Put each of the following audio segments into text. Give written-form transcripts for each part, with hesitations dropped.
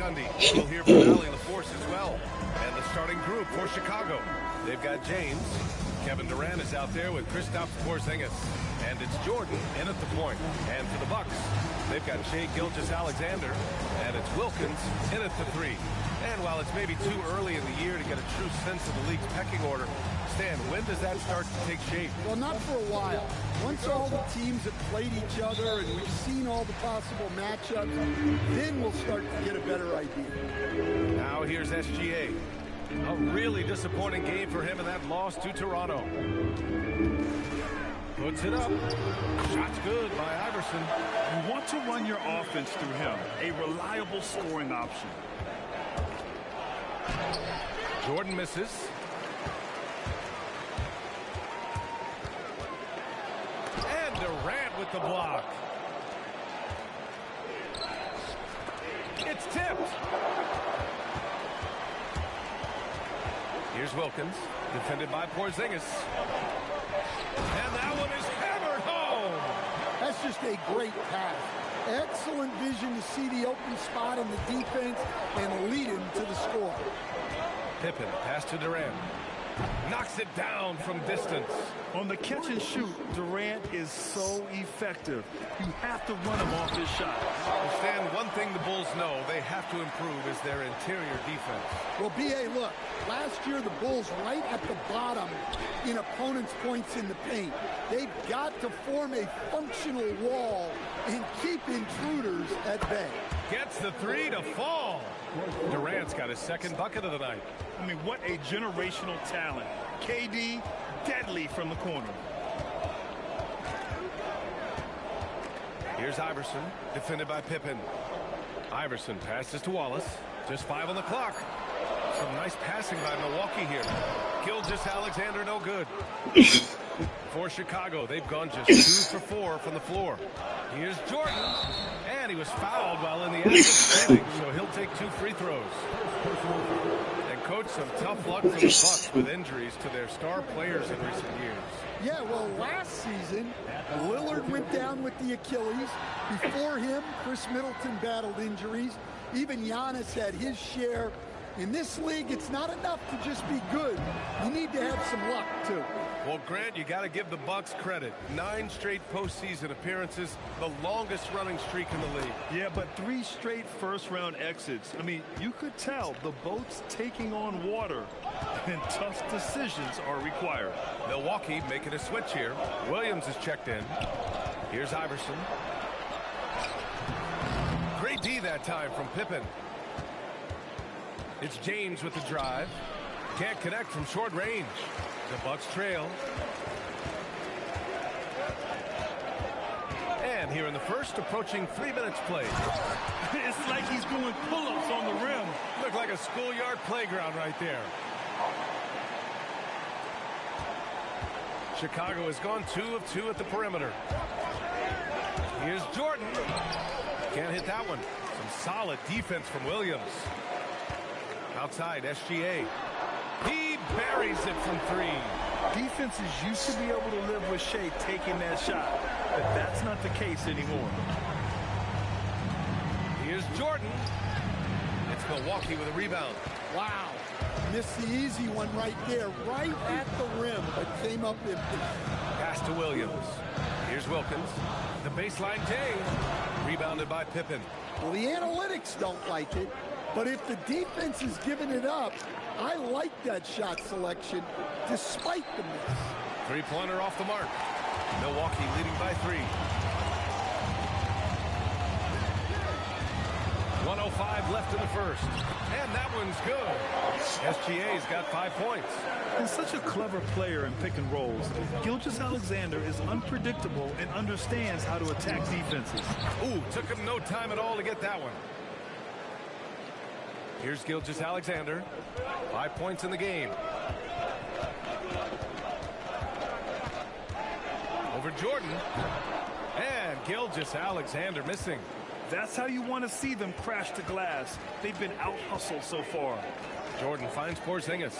Gundy. We'll hear from Allie LaForce as well. And the starting group for Chicago. They've got James. Kevin Durant is out there with Kristaps Porzingis. And it's Jordan in at the point. And for the Bucks, they've got Shai Gilgeous-Alexander. And it's Wilkins in at the 3. And while it's maybe too early in the year to get a true sense of the league's pecking order, Stan, when does that start to take shape? Well, not for a while. Once all the teams have played each other and we've seen all the possible matchups, then we'll start to get a better idea. Now here's SGA. A really disappointing game for him in that loss to Toronto. Puts it up. Shot's good by Iverson. You want to run your offense through him. A reliable scoring option. Jordan misses. And Durant with the block. It's tipped. Here's Wilkins, defended by Porzingis. And that one is hammered home. That's just a great pass. Excellent vision to see the open spot in the defense and lead him to the score. Pippen, pass to Durant. Knocks it down from distance. On the catch and shoot, Durant is so effective. You have to run him off his shot. Well, Stan, one thing the Bulls know they have to improve is their interior defense. Well, B.A., look, last year the Bulls right at the bottom in opponents' points in the paint. They've got to form a functional wall and keep intruders at bay. Gets the 3 to fall. Durant's got his second bucket of the night. I mean, what a generational talent. KD, deadly from the corner. Here's Iverson, defended by Pippen. Iverson passes to Wallace. Just 5 on the clock. Some nice passing by Milwaukee here. Gilgeous-Alexander no good. For Chicago, they've gone just 2 for 4 from the floor. Here's Jordan. And he was fouled while in the act of standing, so he'll take 2 free throws. And coach, some tough luck for the Bucks with injuries to their star players in recent years. Yeah, well, last season, Lillard went down with the Achilles. Before him, Chris Middleton battled injuries. Even Giannis had his share. In this league, it's not enough to just be good. You need to have some luck, too. Well, Grant, you got to give the Bucks credit. 9 straight postseason appearances, the longest running streak in the league. Yeah, but 3 straight first-round exits. I mean, you could tell the boat's taking on water, and tough decisions are required. Milwaukee making a switch here. Williams is checked in. Here's Iverson. Great D that time from Pippen. It's James with the drive. Can't connect from short range. The Bucks trail. And here in the first, approaching 3 minutes played. It's like he's doing pull-ups on the rim. Looked like a schoolyard playground right there. Chicago has gone 2 of 2 at the perimeter. Here's Jordan. Can't hit that one. Some solid defense from Williams. Outside, SGA. He buries it from 3. Defenses used to be able to live with Shai taking that shot, but that's not the case anymore. Here's Jordan. It's Milwaukee with a rebound. Wow. Missed the easy one right there, right at the rim, but came up empty. Pass to Williams. Here's Wilkins. The baseline J. Rebounded by Pippen. Well, the analytics don't like it, but if the defense is giving it up, I like that shot selection despite the miss. 3-pointer off the mark. Milwaukee leading by 3. 1:05 left in the first. And that one's good. SGA's got 5 points. He's such a clever player in pick and rolls. Gilgeous-Alexander is unpredictable and understands how to attack defenses. Ooh, took him no time at all to get that one. Here's Gilgeous-Alexander. 5 points in the game. Over Jordan. And Gilgeous-Alexander missing. That's how you want to see them crash the glass. They've been out-hustled so far. Jordan finds Porzingis.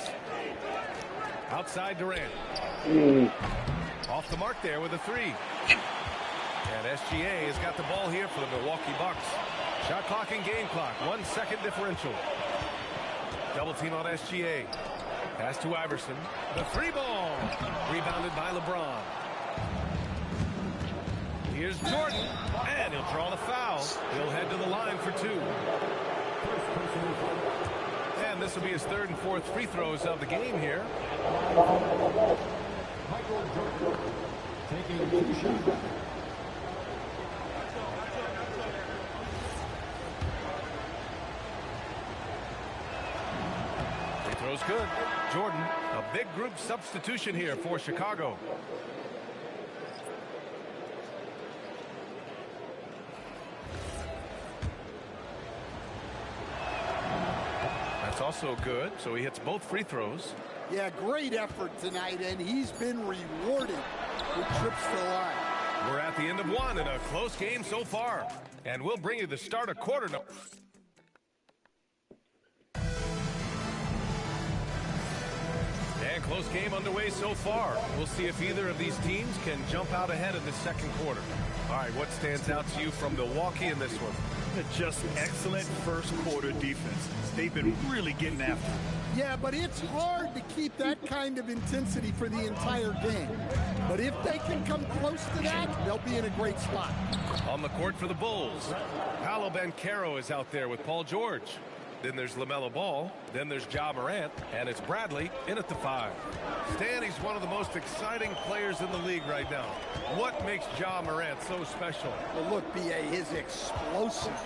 Outside Durant. Off the mark there with a 3. And SGA has got the ball here for the Milwaukee Bucks. Shot clock and game clock. 1 second differential. Double team on SGA. Pass to Iverson. The three ball. Rebounded by LeBron. Here's Jordan. And he'll draw the foul. He'll head to the line for 2. And this will be his 3rd and 4th free throws of the game here. Michael Jordan taking 2 shots. Free throw's good. Jordan, a big group substitution here for Chicago. That's also good, so he hits both free throws. Yeah, great effort tonight, and he's been rewarded with trips to the line. We're at the end of 1 in a close game so far. And we'll bring you the start of quarter number. And close game underway so far. We'll see if either of these teams can jump out ahead in the second quarter. All right, what stands out to you from Milwaukee in this one? Just excellent first quarter defense. They've been really getting after it. Yeah, but it's hard to keep that kind of intensity for the entire game. But if they can come close to that, they'll be in a great spot. On the court for the Bulls, Paolo Banchero is out there with Paul George. Then there's LaMelo Ball. Then there's Ja Morant. And it's Bradley in at the 5. Stan, he's one of the most exciting players in the league right now. What makes Ja Morant so special? Well, look, B.A., his explosiveness.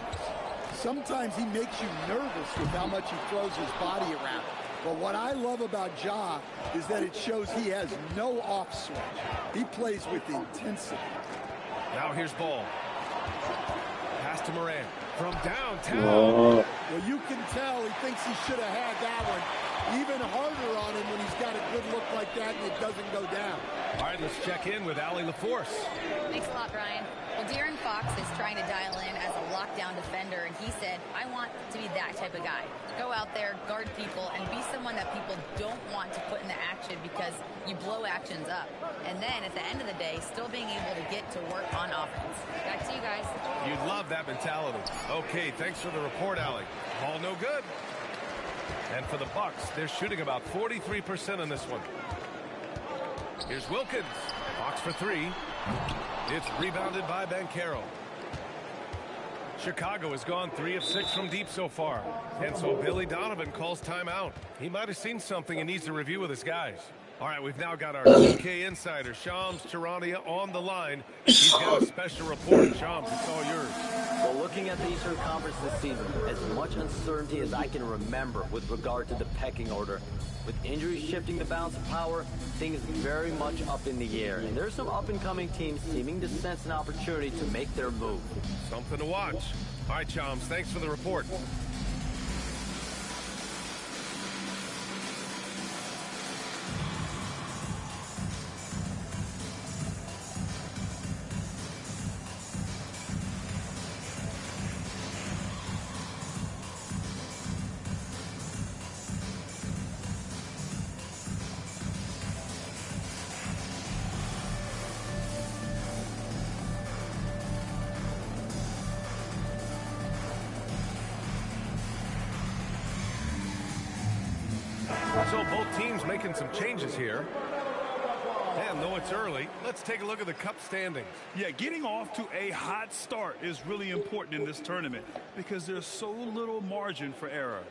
Sometimes he makes you nervous with how much he throws his body around. But what I love about Ja is that it shows he has no off switch. He plays with intensity. Now here's Ball. Pass to Morant from downtown. Well, you can tell he thinks he should have had that one. Even harder on him when he's got a good look like that and it doesn't go down. All right, let's check in with Allie LaForce. Thanks a lot, Brian. Well, De'Aaron Fox is trying to dial in as a lockdown defender, and he said, I want to be that type of guy. Go out there, guard people, and be someone that people don't want to put into action because you blow actions up. And then at the end of the day, still being able to get to work on offense. Back to you guys. You'd love that mentality. Okay, thanks for the report, Allie. Ball no good. And for the Bucks, they're shooting about 43% in this one. Here's Wilkins. Fox for 3. It's rebounded by Banchero. Chicago has gone 3 of 6 from deep so far. And so Billy Donovan calls timeout. He might have seen something and needs to review with his guys. All right, we've now got our UK insider, Shams Charania, on the line. He's got a special report. Shams, it's all yours. Well, looking at the Eastern Conference this season, as much uncertainty as I can remember with regard to the pecking order. With injuries shifting the balance of power, things very much up in the air. And there's some up-and-coming teams seeming to sense an opportunity to make their move. Something to watch. All right, Shams, thanks for the report. So both teams making some changes here. And though it's early, let's take a look at the Cup standings. Yeah, getting off to a hot start is really important in this tournament because there's so little margin for error.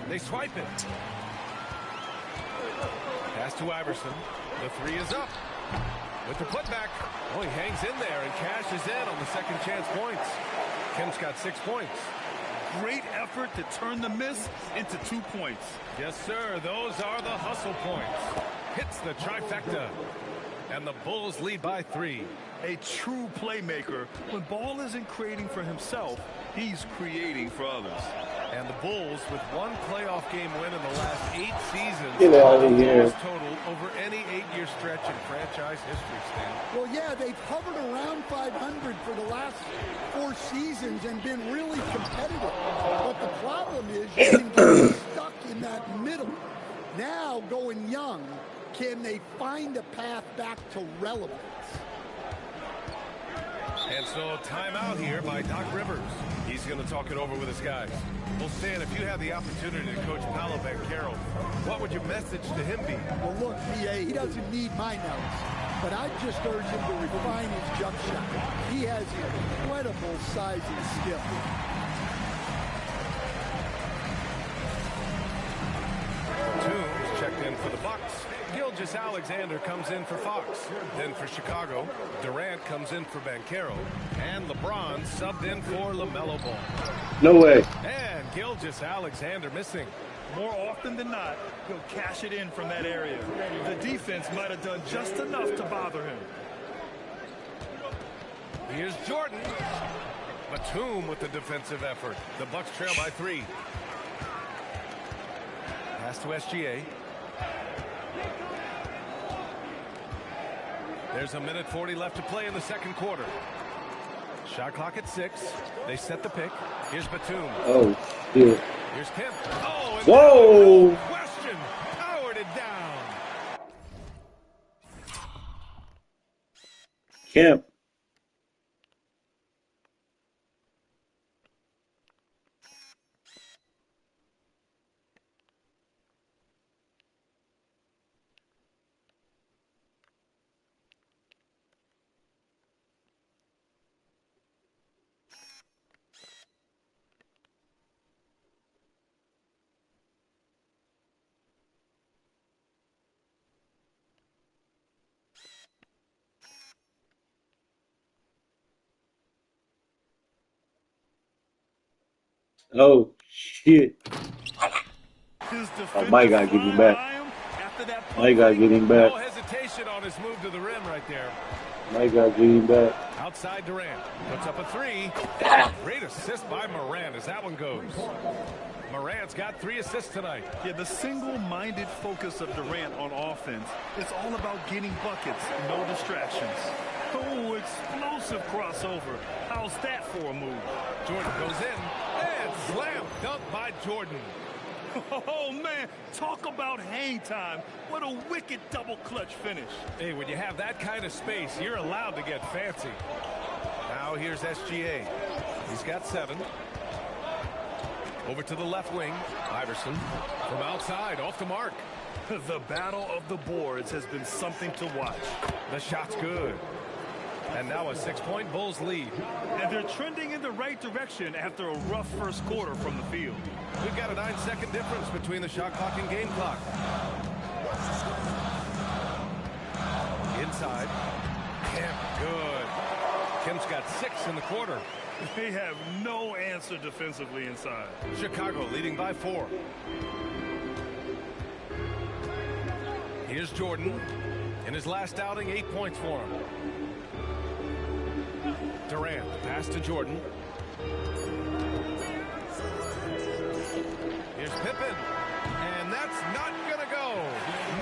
They swipe it. Pass to Iverson. The 3 is up. With the putback. Oh, he hangs in there and cashes in on the second chance points. Kim's got 6 points. Great effort to turn the miss into 2 points. Yes, sir. Those are the hustle points. Hits the trifecta. And the Bulls lead by 3. A true playmaker. When Ball isn't creating for himself, he's creating for others. And the Bulls with 1 playoff game win in the last 8 seasons. Get out of here. Total over any 8-year stretch in franchise history, Stan. Well, yeah, they've hovered around 500 for the last 4 seasons and been really competitive. But the problem is you can get stuck Now going young, can they find a path back to relevance? And so timeout here by Doc Rivers. He's going to talk it over with his guys. Well, Stan, if you had the opportunity to coach Paolo Banchero, what would your message to him be? Well, look, PA, he doesn't need my notes, but I'd just urge him to refine his jump shot. He has incredible size and skill. Toombs checked in for the Bucks. Gilgeous-Alexander comes in for Fox. Then for Chicago, Durant comes in for Banchero. And LeBron subbed in for LaMelo Ball. No way. And Gilgeous-Alexander missing. More often than not, he'll cash it in from that area. The defense might have done just enough to bother him. Here's Jordan. Batum with the defensive effort. The Bucks trail by 3. Pass to SGA. There's a minute 40 left to play in the second quarter. Shot clock at 6. They set the pick. Here's Batum. Oh, shit. Here's Kemp. Oh, and Whoa! no question. Powered it down. Kemp. Oh, shit. Oh, Mike gotta get him back. Mike gotta get him back. No hesitation on his move to the rim right there. Mike gotta get him back. Outside Durant. Puts up a 3. Great assist by Morant as that one goes. Morant's got 3 assists tonight. Yeah, the single-minded focus of Durant on offense, it's all about getting buckets, no distractions. Oh, explosive crossover. How's that for a move? Jordan goes in and slam dunk by Jordan. Oh, man, talk about hang time. What a wicked double clutch finish. Hey, when you have that kind of space, you're allowed to get fancy. Now here's SGA. He's got 7. Over to the left wing. Iverson from outside, off the mark. The battle of the boards has been something to watch. The shot's good. And now a 6-point Bulls lead. And they're trending in the right direction after a rough first quarter from the field. We've got a 9-second difference between the shot clock and game clock. Inside. Kemp, good. Kemp's got 6 in the quarter. They have no answer defensively inside. Chicago leading by 4. Here's Jordan. In his last outing, 8 points for him. Durant, pass to Jordan. Here's Pippen. And that's not going to go.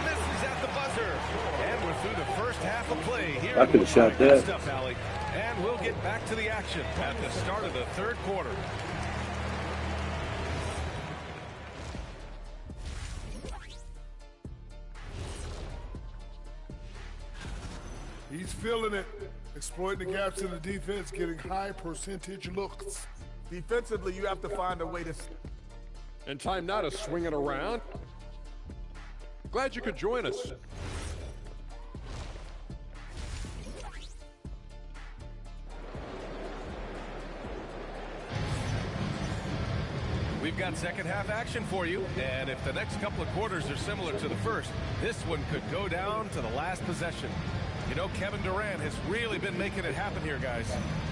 Misses at the buzzer. And we're through the first half of play here. I could have shot that. Good stuff, Allie. And we'll get back to the action at the start of the third quarter. He's feeling it. Exploiting the gaps in the defense, getting high percentage looks. Defensively, you have to find a way to... And time now to swing it around. Glad you could join us. We've got second half action for you, and if the next couple of quarters are similar to the first, this one could go down to the last possession. You know, Kevin Durant has really been making it happen here, guys.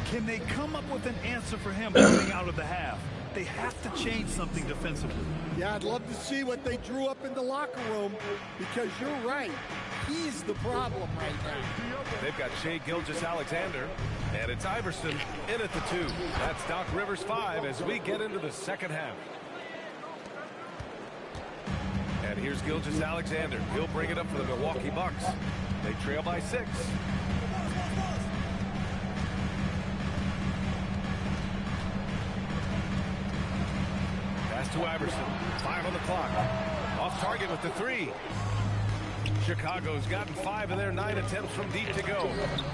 Can they come up with an answer for him coming out of the half? They have to change something defensively. Yeah, I'd love to see what they drew up in the locker room, because you're right. He's the problem right now. They've got Shai Gilgeous-Alexander, and it's Iverson in at the 2. That's Doc Rivers 5 as we get into the second half. And here's Gilgeous-Alexander. He'll bring it up for the Milwaukee Bucks. They trail by 6. Pass to Iverson. 5 on the clock. Off off target with the three. Chicago's gotten 5 of their 9 attempts from deep to go.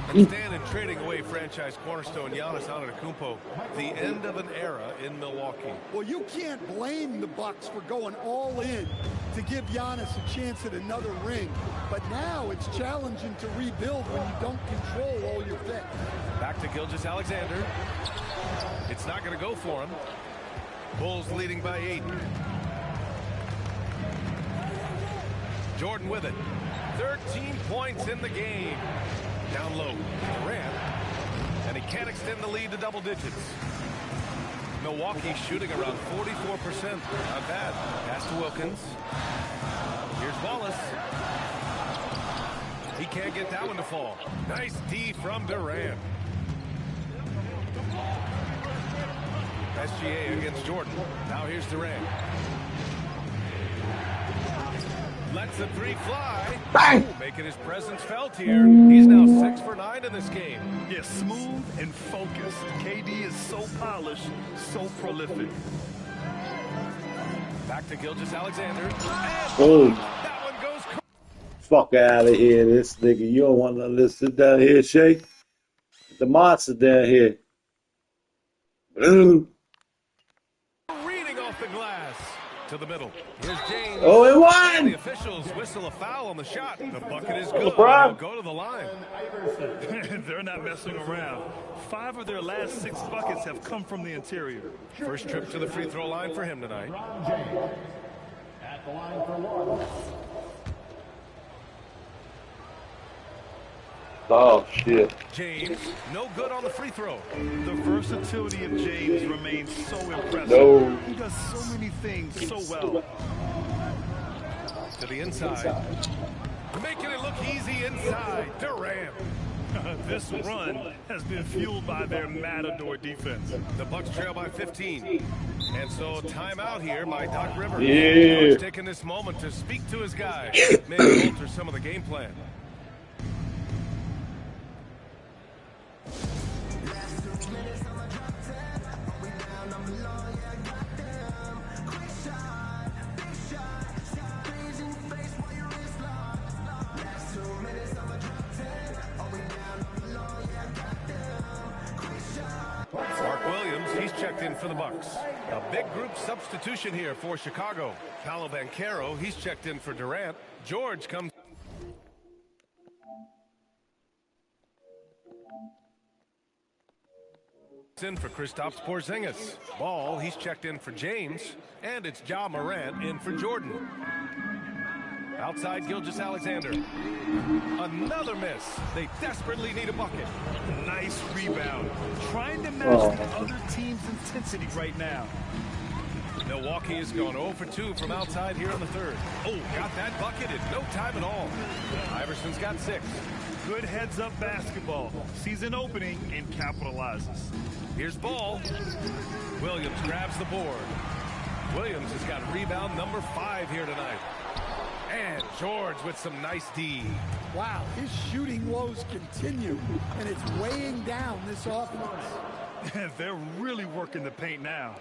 And standing trading away franchise cornerstone Giannis Antetokounmpo. The end of an era in Milwaukee. Well, you can't blame the Bucks for going all in to give Giannis a chance at another ring. But now it's challenging to rebuild when you don't control all your picks. Back to Gilgeous-Alexander. It's not going to go for him. Bulls leading by 8. Jordan with it. 13 points in the game. Down low, Durant. And he can't extend the lead to double digits. Milwaukee shooting around 44%. Not bad. Pass to Wilkins. Here's Wallace. He can't get that one to fall. Nice D from Durant. SGA against Jordan. Now here's Durant. Lets the three fly. Bang! Making his presence felt here. He's now 6 for 9 in this game. Yeah, smooth and focused. KD is so polished, so prolific. Back to Gilgeous-Alexander. Boom. That one goes. Fuck out of here, this nigga. You don't want to listen down here, Shay. The monster down here. Reading off the glass. To the middle. Here's James. Oh, it And won! the officials whistle a foul on the shot. The bucket is good. LeBron. They'll go to the line. They're not messing around. 5 of their last 6 buckets have come from the interior. First trip to the free throw line for him tonight. LeBron James at the line for one. Oh, shit. James, no good on the free throw. The versatility of James remains so impressive. No. He does so many things so well. To the inside. Making it look easy inside. Durant. This run has been fueled by their Matador defense. The Bucks trail by 15. And so timeout here by Doc Rivers. Yeah. Coach taking this moment to speak to his guys. Maybe alter some of the game plan. Mark Williams, he's checked in for the Bucks. A big group substitution here for Chicago. Paolo Banchero, he's checked in for Durant. George comes in for Kristaps Porzingis. Ball, he's checked in for James. And it's Ja Morant in for Jordan. Outside Gilgeous-Alexander. Another miss. They desperately need a bucket. Nice rebound. Trying to match the other team's intensity right now. Milwaukee has gone 0 for 2 from outside here in the third. Oh, got that bucket in no time at all. Iverson's got 6. Good heads-up basketball. Sees an opening and capitalizes. Here's Ball. Williams grabs the board. Williams has got rebound number 5 here tonight. And George with some nice D. Wow, his shooting woes continue, and it's weighing down this offense. They're really working the paint now.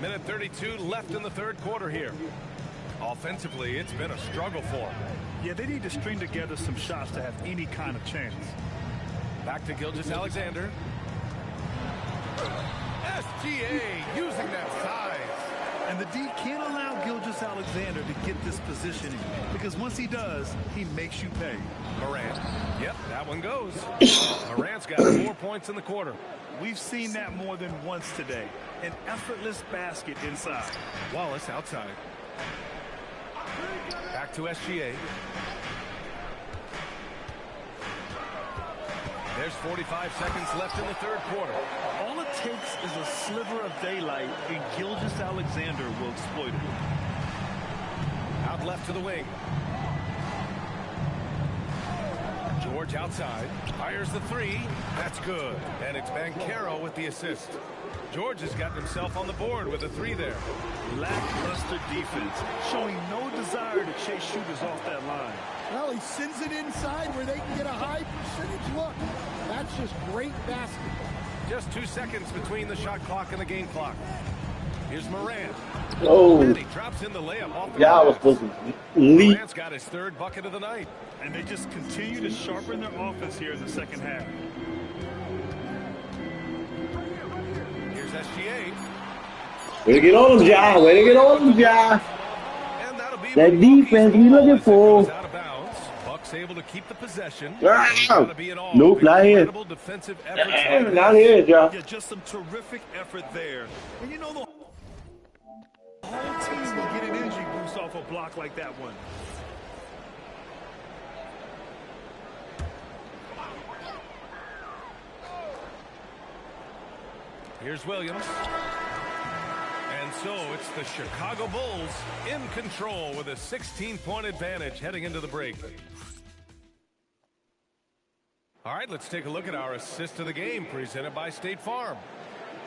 Minute 32 left in the third quarter here. Offensively, it's been a struggle for them. Yeah, they need to string together some shots to have any kind of chance. Back to Gilgeous-Alexander. SGA using that size. And the D can't allow Gilgeous-Alexander to get this positioning, because once he does, he makes you pay. Morant. Yep, that one goes. Morant's got 4 points in the quarter. We've seen that more than once today. An effortless basket inside. Wallace outside. Back to SGA. There's 45 seconds left in the third quarter. All it takes is a sliver of daylight, and Gilgeous-Alexander will exploit it. Out left to the wing. George outside. Fires the 3. That's good. And it's Banchero with the assist. George has gotten himself on the board with a 3 there. Lackluster defense, showing no desire to chase shooters off that line. Well, he sends it inside where they can get a high percentage look. That's just great basketball. Just 2 seconds between the shot clock and the game clock. Here's Morant. Oh, And he drops in the layup off the y'all was glass. supposed to leap. Durant's got his third bucket of the night. And they just continue to sharpen their offense here in the second half. Here's SGA. Way to get on them, Ja. Way to get on them, Ja. And that'll be That Milwaukee's defense we ball looking as it for. goes out of bounds. Bucks able to keep the possession. Ah! He's gotta be in awe Nope, of not here. incredible defensive efforts like Damn, not this. here, Ja. Yeah, just some terrific effort there. And you know the whole team will get an energy boost off a block like that one. Here's Williams. And so it's the Chicago Bulls in control with a 16-point advantage heading into the break. All right, let's take a look at our assist of the game presented by State Farm.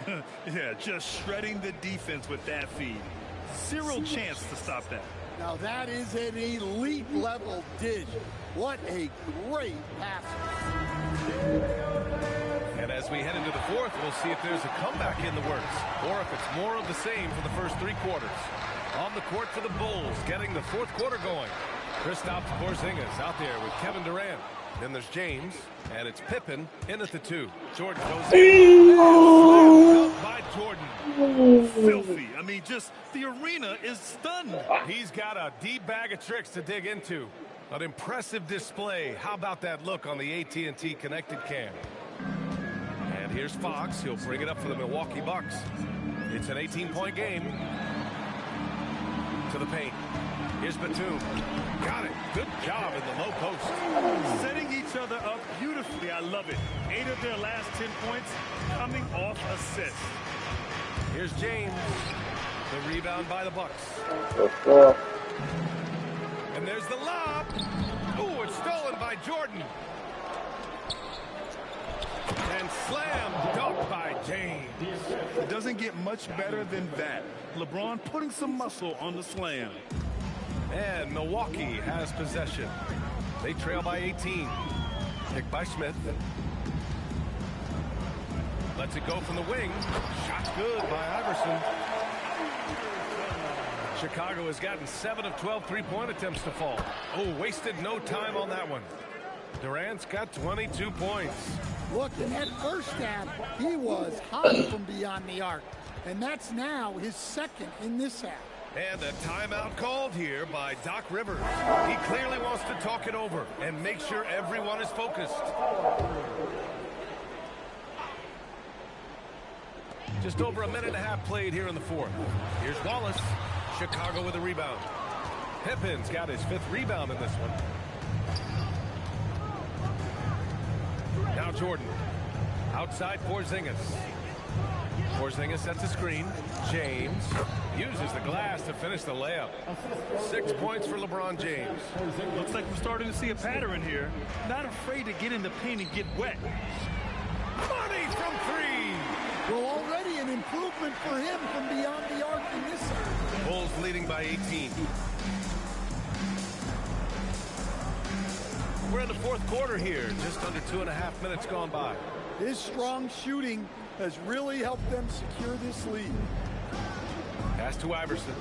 Yeah, just shredding the defense with that feed. Zero chance to stop that. Now that is an elite level dish. What a great passer. And as we head into the fourth, we'll see if there's a comeback in the works or if it's more of the same for the first three quarters. On the court for the Bulls, getting the fourth quarter going. Kristaps Porzingis out there with Kevin Durant. Then there's James, and it's Pippen in at the 2. Jordan goes in. Slammed up by Jordan. Filthy. I mean, just the arena is stunned. He's got a deep bag of tricks to dig into. An impressive display. How about that look on the AT&T connected cam? And here's Fox. He'll bring it up for the Milwaukee Bucks. It's an 18-point game. To the paint. Here's Batum. Got it. Good job in the low post. Setting each other up beautifully. I love it. 8 of their last 10 points coming off assists. Here's James. The rebound by the Bucks. And there's the lob. Ooh, it's stolen by Jordan. And slammed dunked by James. It doesn't get much better than that. LeBron putting some muscle on the slam. And Milwaukee has possession. They trail by 18. Picked by Smith. Lets it go from the wing. Shot good by Iverson. Chicago has gotten 7 of 12 three-point attempts to fall. Oh, wasted no time on that one. Durant's got 22 points. Look, in that first half, he was hot from beyond the arc. And that's now his second in this half. And a timeout called here by Doc Rivers. He clearly wants to talk it over and make sure everyone is focused. Just over a minute and a half played here in the fourth. Here's Wallace. Chicago with a rebound. Pippen's got his 5th rebound in this one. Now Jordan. Outside Porzingis. Porzingis sets a screen. James uses the glass to finish the layup. 6 points for LeBron James. Looks like we're starting to see a pattern here. Not afraid to get in the paint and get wet. Money from 3. Well, already an improvement for him from beyond the arc in this area. Bulls leading by 18. We're in the fourth quarter here. Just under 2.5 minutes gone by. His strong shooting has really helped them secure this lead. Pass to Iverson.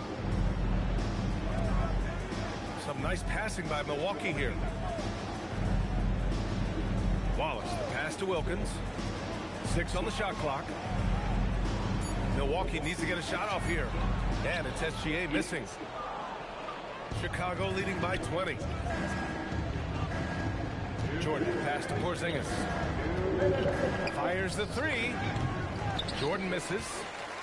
Some nice passing by Milwaukee here. Wallace, the pass to Wilkins. 6 on the shot clock. Milwaukee needs to get a shot off here. And it's SGA missing. Chicago leading by 20. Jordan, pass to Porzingis. Fires the 3. Jordan misses.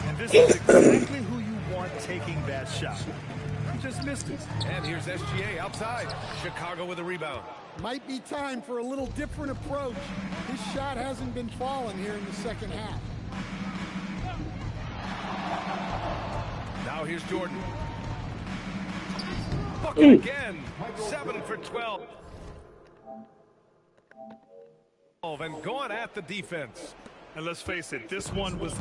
And this is exactly who you want taking that shot. He just missed it. And here's SGA outside. Chicago with a rebound. Might be time for a little different approach. His shot hasn't been falling here in the second half. Now here's Jordan. Bucket again. 7 for 12. And going at the defense. And let's face it, this one was...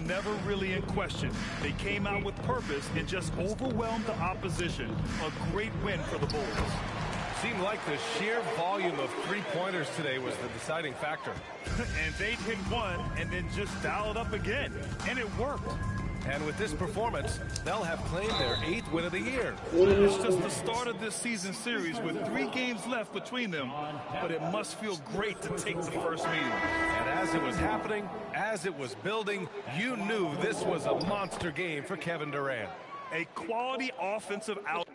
never never really in question. They came out with purpose and just overwhelmed the opposition. A great win for the Bulls. Seemed like the sheer volume of three-pointers today was the deciding factor. And they'd hit one and then just dial it up again. And it worked. And with this performance, they'll have claimed their 8th win of the year. It's just the start of this season series with 3 games left between them. But it must feel great to take the first meeting. And as it was happening, as it was building, you knew this was a monster game for Kevin Durant. A quality offensive out.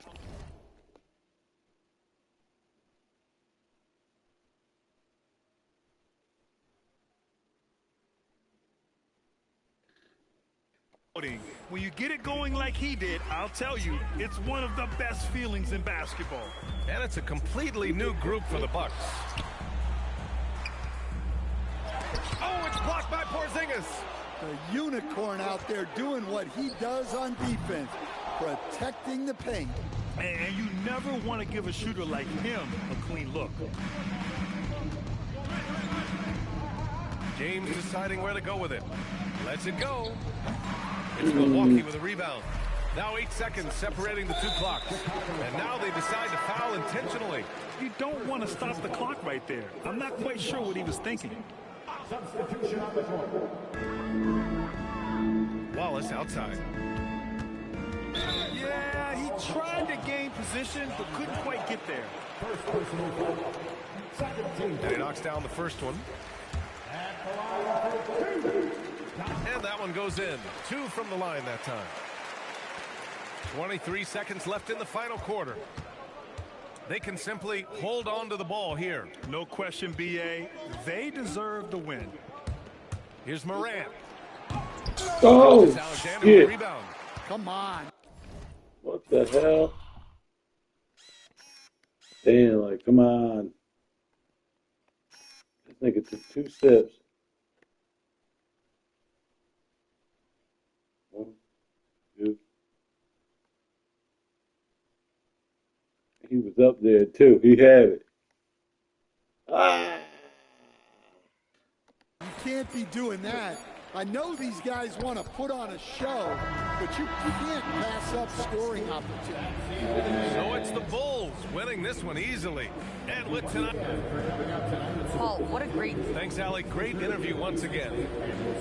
When you get it going like he did, I'll tell you, it's one of the best feelings in basketball. And it's a completely new group for the Bucks. Oh, it's blocked by Porzingis. The unicorn out there doing what he does on defense, protecting the paint. And you never want to give a shooter like him a clean look. James deciding where to go with it. Lets it go. It's Milwaukee with a rebound. Now 8 seconds separating the 2 clocks. And now they decide to foul intentionally. You don't want to stop the clock right there. I'm not quite sure what he was thinking. Substitution on the court. Wallace outside. Yeah, he tried to gain position, but couldn't quite get there. First personal foul. Second team. And he knocks down the first one. At the line for 2. And that one goes in. 2 from the line that time. 23 seconds left in the final quarter. They can simply hold on to the ball here. No question, B.A. They deserve the win. Here's Morant. Oh, Alexander shit. with a rebound. Come on. What the hell? Damn, like, come on. I think it took 2 steps. 1, 2. He was up there, too. He had it. Ah! You can't be doing that. I know these guys want to put on a show, but you can't pass up scoring opportunities. So it's the Bulls winning this one easily. And with tonight. Paul, what a great... Thanks, Allie. Great interview once again.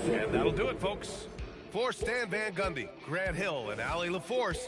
And that'll do it, folks. For Stan Van Gundy, Grant Hill, and Allie LaForce,